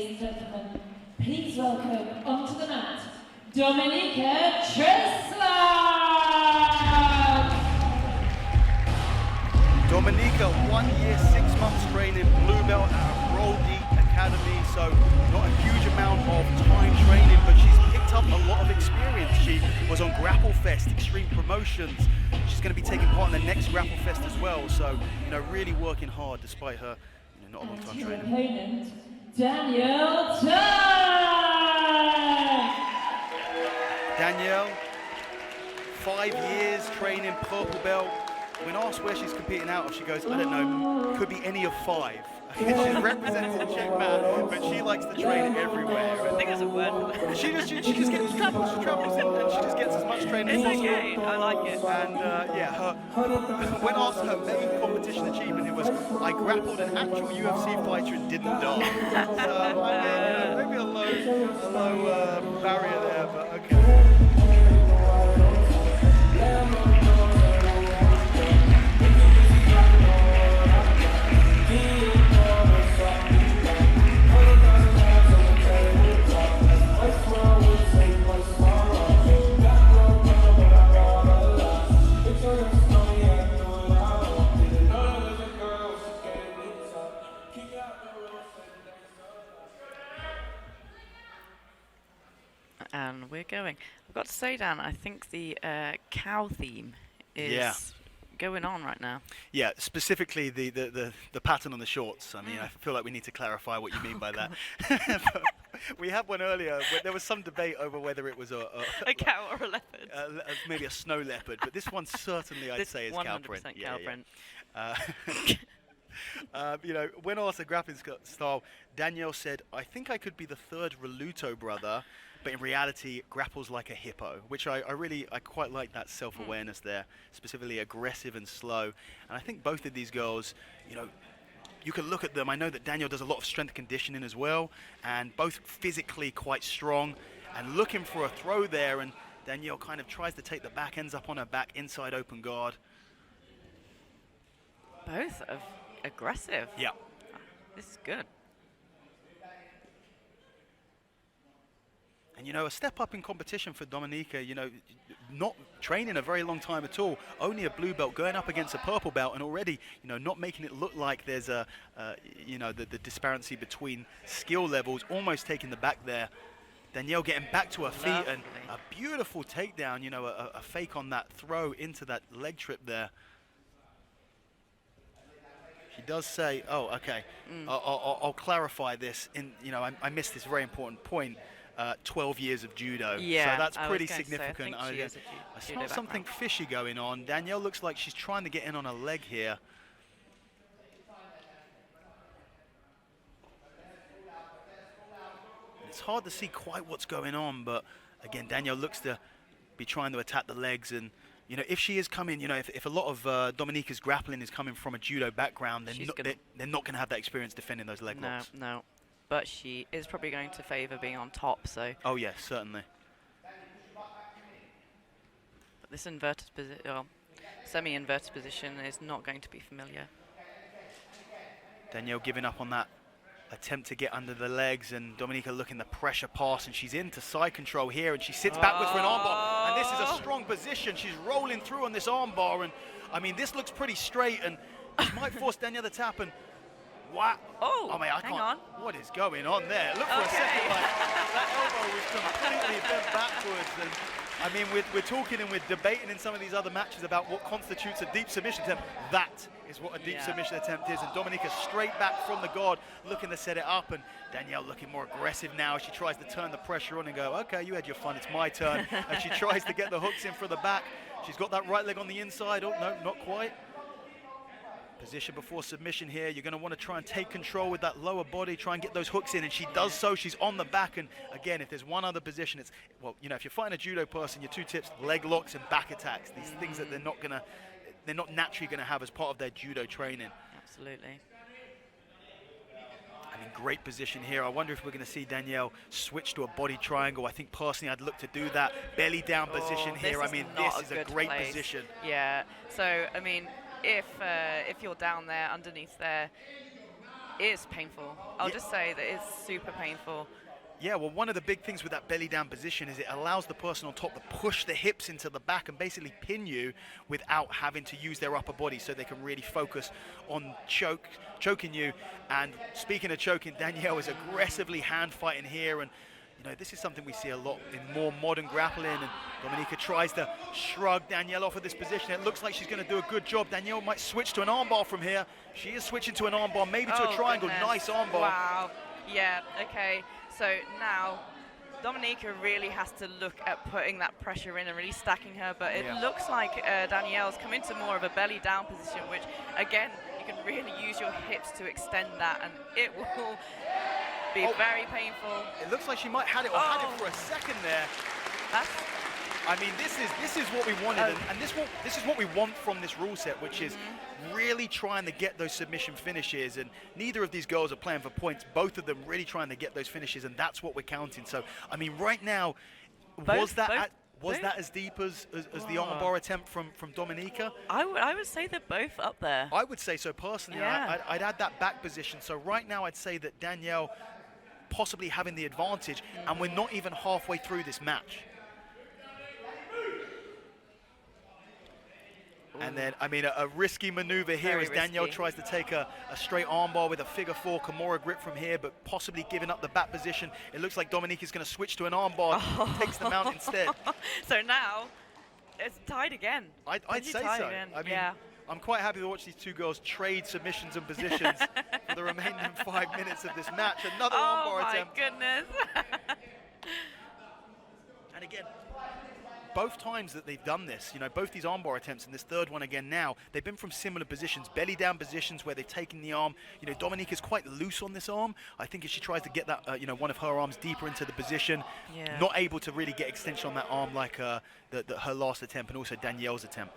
ladies and gentlemen, please welcome onto the mat, Dominika Krzeslak! Dominika, 1 year, 6 months training, blue belt at Brody Academy, so not a huge amount of time training, but she's picked up a lot of experience. She was on Grapple Fest, Extreme Promotions. She's going to be taking part in the next Grapple Fest as well, so, you know, really working hard despite her, you know, not a long time training. Opponent, Danielle. Danielle, 5 years training, purple belt. When asked where she's competing out of, she goes, I don't know, could be any of 5. She represents the Czech man, but she likes to train everywhere. I think there's a word for that. She just gets travels, and she just gets as much training as possible. It's okay, I like it. And yeah, when asked her main competition achievement, it was, I grappled an actual UFC fighter and didn't die. So, I mean, maybe a low barrier there, but okay. And we're going. I've got to say, Dan, I think the cow theme is going on right now. Yeah, specifically the pattern on the shorts. I mean, I feel like we need to clarify what you mean by that. We had one earlier where there was some debate over whether it was a cow or a leopard. Maybe a snow leopard, but this one certainly I'd say is cow print. 100% cow print. You know, when asked the grappling style, Danielle said, I think I could be the third Reluto brother, but in reality, grapples like a hippo, which I quite like that self-awareness there, specifically aggressive and slow. And I think both of these girls, you know, you can look at them. I know that Danielle does a lot of strength conditioning as well, and both physically quite strong, and looking for a throw there, and Danielle kind of tries to take the back, ends up on her back, inside open guard. Both are aggressive. Yeah. This is good. And, you know, a step up in competition for Dominika, you know, not training a very long time at all, only a blue belt, going up against a purple belt, and already, you know, not making it look like there's a, you know, the disparity between skill levels, almost taking the back there. Danielle getting back to her feet, and a beautiful takedown, you know, a fake on that throw into that leg trip there. She does say, oh, okay, I'll clarify this. You know, I missed this very important point. 12 years of judo, yeah, so that's pretty significant. I smell something fishy going on. Danielle looks like she's trying to get in on a leg here. It's hard to see quite what's going on, but again, Danielle looks to be trying to attack the legs, and you know, if she is coming, you know, if a lot of Dominika's grappling is coming from a judo background, then they're not going to have that experience defending those leg locks. No. But she is probably going to favour being on top, so... Oh, yes, certainly. But this inverted position, well, semi-inverted position is not going to be familiar. Danielle giving up on that attempt to get under the legs, and Dominika looking the pressure pass, and she's into side control here, and she sits backwards for an armbar, and this is a strong position. She's rolling through on this armbar, and, I mean, this looks pretty straight, and she might force Danielle to tap, and wow. Oh, man, I hang can't. on. What is going on there? Look for a second, like, that elbow was completely bent backwards. And I mean, we're talking and we're debating in some of these other matches about what constitutes a deep submission attempt. That is what a deep submission attempt is. And Dominika straight back from the guard, looking to set it up. And Danielle looking more aggressive now. She tries to turn the pressure on and go, okay, you had your fun, it's my turn. And she tries to get the hooks in from the back. She's got that right leg on the inside. Oh, no, not quite. Position before submission here. You're going to want to try and take control with that lower body, try and get those hooks in, and she does so. She's on the back, and again, if there's one other position, it's, well, you know, if you're fighting a judo person, your 2 tips, leg locks and back attacks. These things that they're not naturally going to have as part of their judo training. Absolutely. I mean, great position here. I wonder if we're going to see Danielle switch to a body triangle. I think personally I'd look to do that. Belly down position here. I mean, this is a great position. Yeah, so, I mean, if you're down there, underneath there, is painful. I'll just say that it's super painful. Yeah, well, one of the big things with that belly down position is it allows the person on top to push the hips into the back and basically pin you without having to use their upper body, so they can really focus on choking you. And speaking of choking, Danielle is aggressively hand fighting here, and you know, this is something we see a lot in more modern grappling, and Dominika tries to shrug Danielle off of this position. It looks like she's going to do a good job. Danielle might switch to an armbar from here. She is switching to an armbar, maybe to a triangle. Goodness. Nice armbar. Wow. Yeah, okay. So now Dominika really has to look at putting that pressure in and really stacking her, but it looks like Danielle's come into more of a belly down position, which again, you can really use your hips to extend that, and it will be very painful. It looks like she might had it had it for a second there. I mean, this is what we wanted, and this is what we want from this rule set, which is really trying to get those submission finishes. And neither of these girls are playing for points. Both of them really trying to get those finishes, and that's what we're counting. So, I mean, right now, was that as deep as the armbar attempt from Dominika? I would say they're both up there. I would say so personally. Yeah. I'd add that back position. So right now, I'd say that Danielle possibly having the advantage, and we're not even halfway through this match. And then, I mean, a risky maneuver here as Danielle tries to take a straight armbar with a figure 4 Kimura grip from here, but possibly giving up the back position. It looks like Dominika's going to switch to an armbar, takes the mount instead. So now it's tied again. I'd say so. Again. I mean, I'm quite happy to watch these two girls trade submissions and positions for the remaining 5 minutes of this match. Another armbar attempt. Oh my goodness. And again, both times that they've done this, you know, both these armbar attempts and this third one again now, they've been from similar positions, belly down positions where they've taken the arm. You know, Dominika's quite loose on this arm. I think as she tries to get that, you know, one of her arms deeper into the position, not able to really get extension on that arm like her last attempt, and also Danielle's attempt.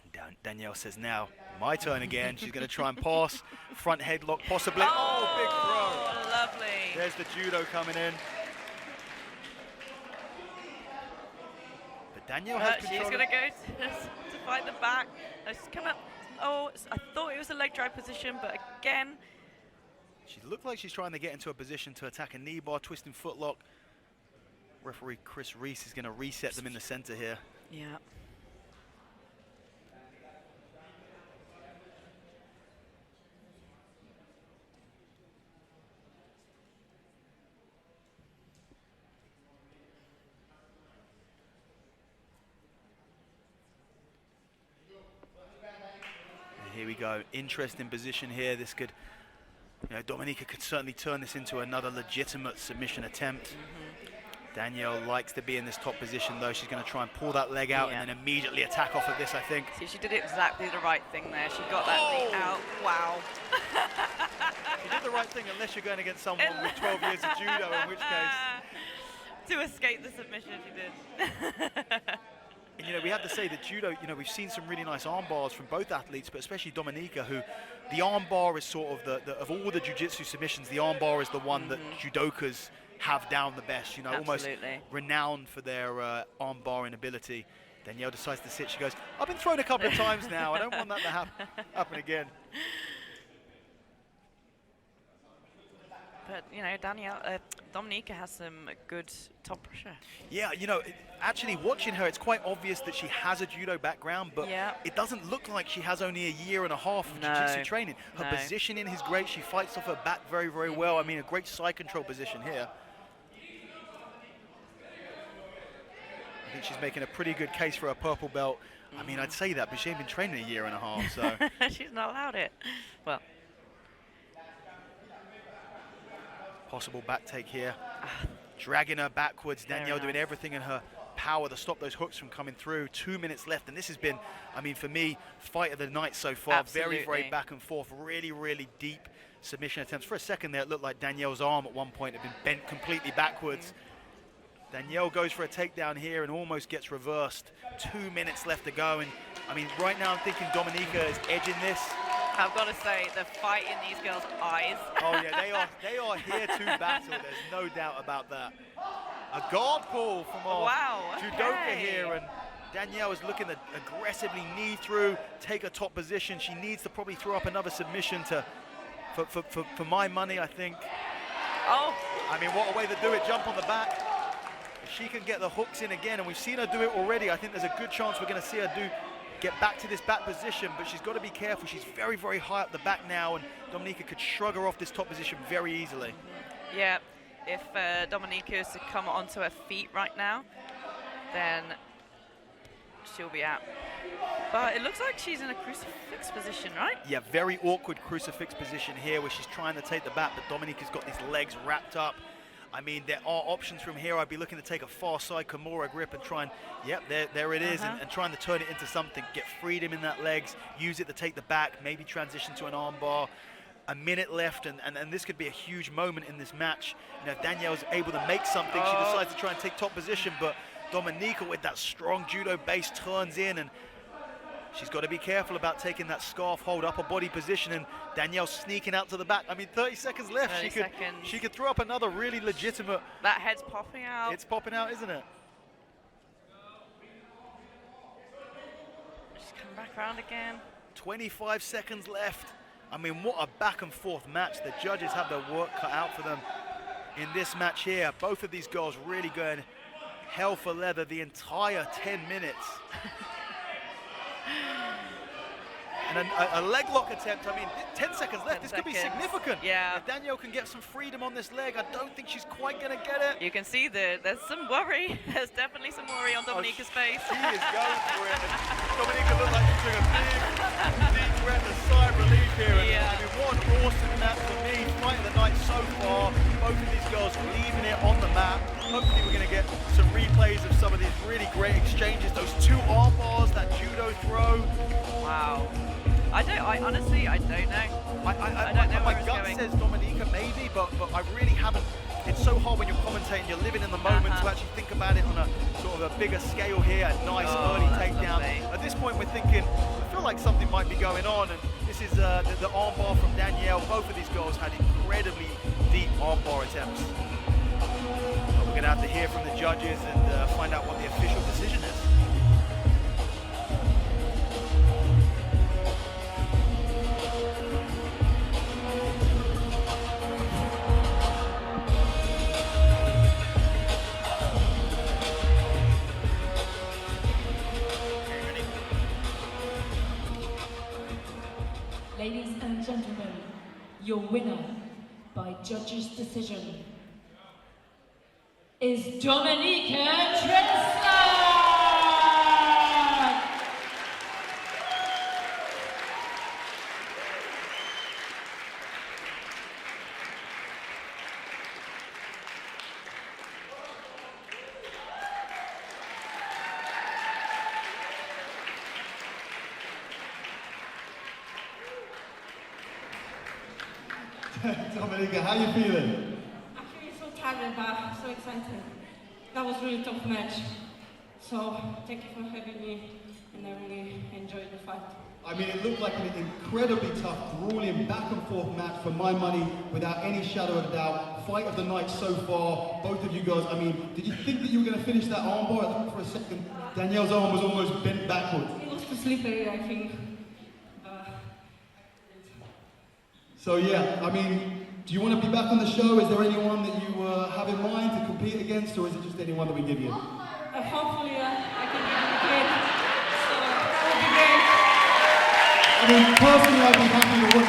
And Danielle says, now, my turn again. She's going to try and pass, front headlock possibly. Oh, big throw. Lovely. There's the judo coming in. Danielle has control. She's going to go to fight the back. She's come up. Oh, I thought it was a leg drive position, but again. She looked like she's trying to get into a position to attack a knee bar, twisting footlock. Referee Chris Reese is going to reset them in the center here. Yeah. Here we go, interesting position here. This could, you know, Dominika could certainly turn this into another legitimate submission attempt. Danielle likes to be in this top position though. She's going to try and pull that leg out and then immediately attack off of this, I think. See, she did exactly the right thing there. She got that knee out. Wow. She did the right thing unless you're going against someone with 12 years of judo, in which case. To escape the submission, she did. And, you know, we have to say that judo, you know, we've seen some really nice arm bars from both athletes, but especially Dominika, who the arm bar is sort of of all the jiu-jitsu submissions, the arm bar is the one that judokas have down the best, you know, almost renowned for their arm barring ability. Danielle decides to sit. She goes, I've been thrown a couple of times now. I don't want that to happen again. But, you know, Dominika has some good top pressure. Yeah, you know, actually watching her, it's quite obvious that she has a judo background, but it doesn't look like she has only a year and a half of jiu-jitsu training. Her positioning is great. She fights off her back very, very well. I mean, a great side control position here. I think she's making a pretty good case for a purple belt. I mean, I'd say that, but she ain't been training a year and a half, so. She's not allowed it. Well. Possible back take here. Dragging her backwards. Danielle doing everything in her power to stop those hooks from coming through. 2 minutes left, and this has been, I mean, for me, fight of the night so far. Absolutely. Very, very back and forth. Really, really deep submission attempts. For a second there, it looked like Danielle's arm at one point had been bent completely backwards. Danielle goes for a takedown here and almost gets reversed. 2 minutes left to go, and I mean, right now I'm thinking Dominika is edging this. I've got to say, the fight in these girls' eyes. Oh yeah, they are here to battle. There's no doubt about that. A guard pull from our judoka here, and Danielle is looking to aggressively knee through, take a top position. She needs to probably throw up another submission to For my money, I think. Oh, I mean, what a way to do it, jump on the back. If she can get the hooks in again, and we've seen her do it already, I think there's a good chance we're going to see her get back to this back position, but she's got to be careful. She's very, very high up the back now, and Dominika could shrug her off this top position very easily. yeah. If Dominika is to come onto her feet right now, then she'll be out. But it looks like she's in a crucifix position, right? Yeah, very awkward crucifix position here where she's trying to take the back, but Dominika's got these legs wrapped up. I mean, there are options from here. I'd be looking to take a far side Kimura grip and try and, yep, there it is, and trying to turn it into something, get freedom in that legs, use it to take the back, maybe transition to an arm bar. A minute left, and this could be a huge moment in this match. You know, if Danielle's able to make something, she decides to try and take top position, but Dominika with that strong judo base turns in, and she's got to be careful about taking that scarf hold upper body position, and Danielle's sneaking out to the back. I mean, 30 seconds left. 30 seconds. She could throw up another really legitimate. That head's popping out. It's popping out, isn't it? Just come back around again. 25 seconds left. I mean, what a back and forth match. The judges have their work cut out for them in this match here. Both of these girls really going hell for leather the entire 10 minutes. And a leg lock attempt, I mean, 10 seconds left. This could be significant. Yeah. If Danielle can get some freedom on this leg, I don't think she's quite going to get it. You can see there's some worry. There's definitely some worry on Dominika's face. She is going for it. And Dominika looked like she took a big, deep breath of sigh of relief here. And, Yeah. I mean, what an awesome match for me. Fight of the night so far. Both of these girls leaving it on the map. Hopefully we're going to get some replays of some of these really great exchanges. Those two arm bars, that judo throw. Wow. I honestly, I don't know. I don't know my where it's gut going. says Dominika maybe, but I really haven't. It's so hard when you're commentating, you're living in the moment to actually think about it on a sort of a bigger scale here. A nice early that's takedown. lovely. At this point, we're thinking, I feel like something might be going on, and this is the arm bar from Danielle. Both of these girls had incredibly deep arm bar attempts. But we're going to have to hear from the judges and find out what the official decision is. Ladies and gentlemen, your winner by judges' decision is Dominika Krzeslak! Dominika, how you feeling? I feel so tired but so excited. That was really tough match. So thank you for having me, and I really enjoyed the fight. I mean, it looked like an incredibly tough, grueling, back and forth match for my money, without any shadow of doubt. Fight of the night so far, both of you girls. I mean, did you think that you were going to finish that armbar? I thought for a second, Danielle's arm was almost bent backwards. It was too slippery, I think. So yeah, I mean, do you want to be back on the show? Is there anyone that you have in mind to compete against, or is it just anyone that we give you? Hopefully I can get it again. So that would be great. I mean, personally, I'd be happy to